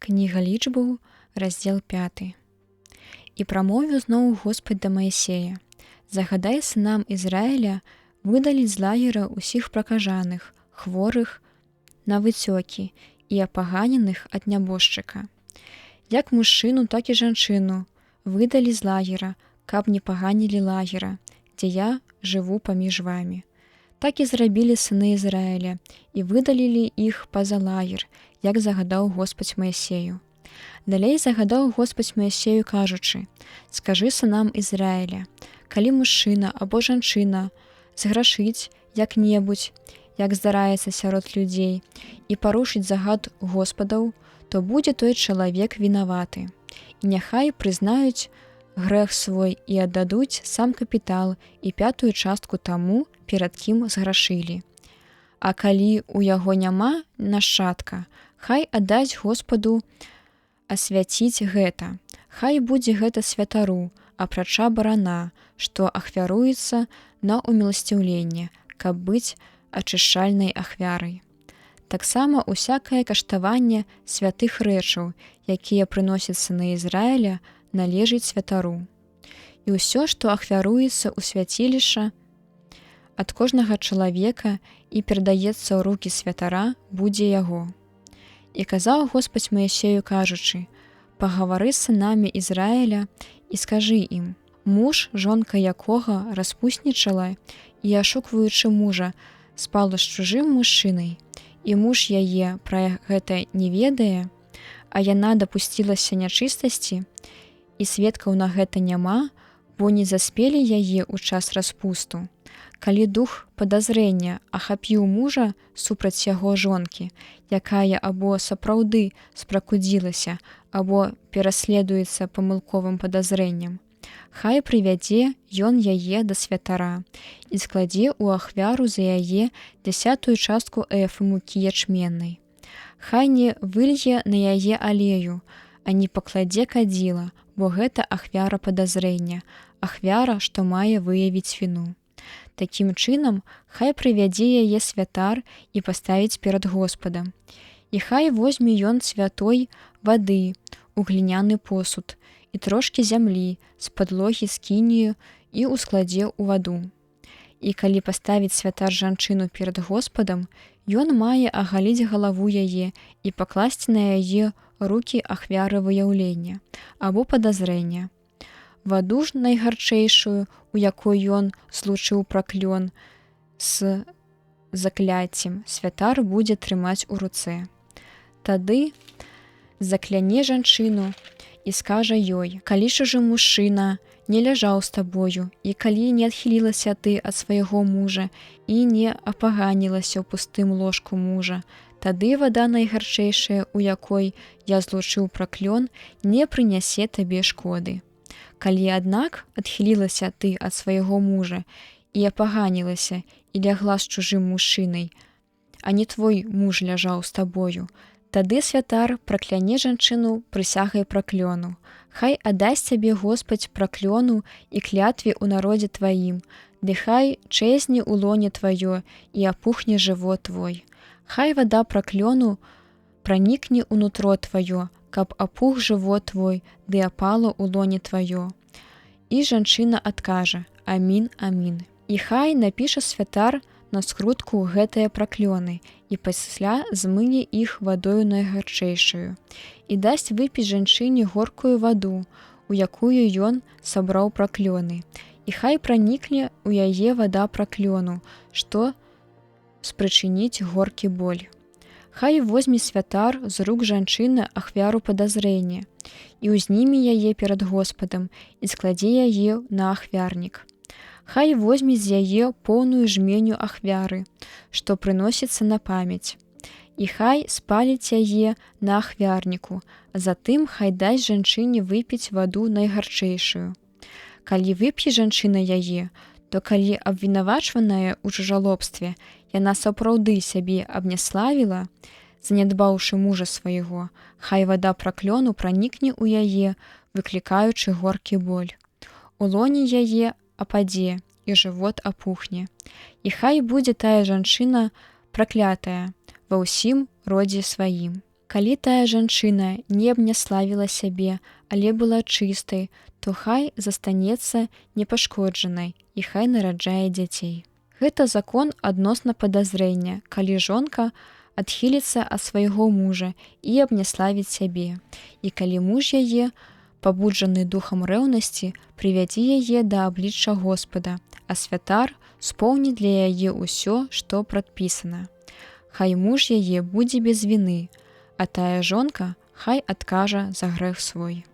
Кніга лічбаў, раздзел 5. І прамовіў зноў Господ да Маісея: «Загадай сынам Ізраіля выдаліць з лагера ўсіх пракажаных, хворых на выцёкі і апаганеных ад нябожчыка. Як мужчыну, так і жанчыну выдалі з лагера, каб не паганілі лагера, дзе я жыву паміж вамі. Так і зрабілі сыны Ізраіля, і выдалілі іх па-за лагер, як загадаў Господ Маісею. Далей загадаў Господ Маісею, кажучы: «Скажы сынам Ізраіля, калі мужчына або жанчына зграшыць як-небудзь, як здараецца сярод людзей, і парушыць загад Госпадаў, то будзе той чалавек вінаваты. І няхай прызнаюць грэх свой і аддадуць сам капітал і 5-ю частку таму, перад кім зграшылі. А калі ў яго няма нашчадка, хай аддаць Господу асвяціць гэта. Хай будзе гэта святару, апрача барана, што ахвяруецца на уміласціўленне, каб быць ачышчальнай ахвярай. Таксама усякае каштаванне святых рэчаў, якія прыносяцца на Ізраіля, належыць святару. І ўсё, што ахвяруецца ў свяцілішча ад кожнага чалавека і перадаецца ў рукі святара, будзе яго». І казаў Господ Маісею, кажучы: «Пагавары з сынамі Ізраіля і скажы ім: муж, жонка якога распуснічала і, ашукваючы мужа, спала з чужым мужчынай, і муж яе пра гэта не ведае, а яна дапусцілася нячыстасці, і сведкаў на гэта няма, бо не заспелі яе ў час распусту. Калі дух падазрэння ахапіў мужа супраць яго жонкі, якая або сапраўды спракудзілася, або пераследуецца памылковым падазрэннем, хай прывядзе ён яе да святара і складзе ў ахвяру за яе 10-ю частку эфы мукі ячменнай. Хай не вылье на яе алею, а не пакладзе кадзіла, бо гэта ахвяра падазрэння, ахвяра, што мае выявіць віну. Такім чынам, хай прывядзе яе святар і паставіць перад Господам. І хай возьме ён святой вады ў гліняны посуд і трошкі зямлі з падлогі скінію і ўскладзе ў ваду. І калі паставіць святар жанчыну перад Господам, ён мае агаліць галаву яе і пакласці на яе рукі ахвяры выяўлення або падазрэння. Ваду ж найгарчэйшую, у якой ён злучыў праклён з закляццем, святар будзе трымаць у руцэ. Тады закляне жанчыну і скажа ёй: калі чужы мужчына не ляжаў з табою, і калі не адхілілася ты ад свайго мужа і не апаганілася ў пустым ложку мужа, тады вада найгарчэйшая, у якой я злучыў праклён, не прынясе табе шкоды. Калі, аднак, адхілілася ты ад свайго мужа і апаганілася і лягла з чужым мужчынай, а не твой муж ляжаў з табою, тады святар пракляне жанчыну прысягай праклёну. Хай аддасць цябе Госпадь праклёну і клятве ў народзе тваім, ды хай чэзне ў лоне тваё і апухне жывот твой. Хай вада праклёну пранікне ў нутро тваё, каб апух жывот твой, ды апало ў лоне тваё. І жанчына адкажа: амін, амін. І хай напіша святар на скрутку гэтыя праклёны і пасля змыне іх вадою найгарчэйшаю і дасць выпіць жанчыне горкую ваду, у якую ён сабраў праклёны, і хай пранікне ў яе вада праклёну, што спрычыніць горкі боль. Хай возьме святар з рук жанчыны ахвяру падазрэння і ўзніме яе перад Господам і складзе яе на ахвярнік. Хай возьме з яе поўную жменю ахвяры, што прыносіцца на памяць, і хай спаліць яе на ахвярніку, а затым хай дасць жанчыне выпіць ваду найгарчэйшую. Калі вып'е жанчына яе, то калі абвінавачваная ў чужалобстве яна сапраўды сябе абняславіла, занядбаўшы мужа свайго, хай вада праклёну пранікне ў яе, выклікаючы горкі боль. У лоне яе ападзе і жывот апухне. І хай будзе тая жанчына праклятая ва ўсім родзе сваім. Калі тая жанчына не абняславіла сябе, але была чыстай, то хай застанецца непашкоджанай і хай нараджае дзяцей. Гэта закон адносна падазрэння, калі жонка адхіліцца ад свайго мужа і абняславіць сябе, і калі муж яе, пабуджаны духам рэўнасці, прывядзе яе да аблічча Господа, а святар споўніць для яе ўсё, што прадпісана. Хай муж яе будзе без віны, а тая жонка хай адкажа за грэх свой.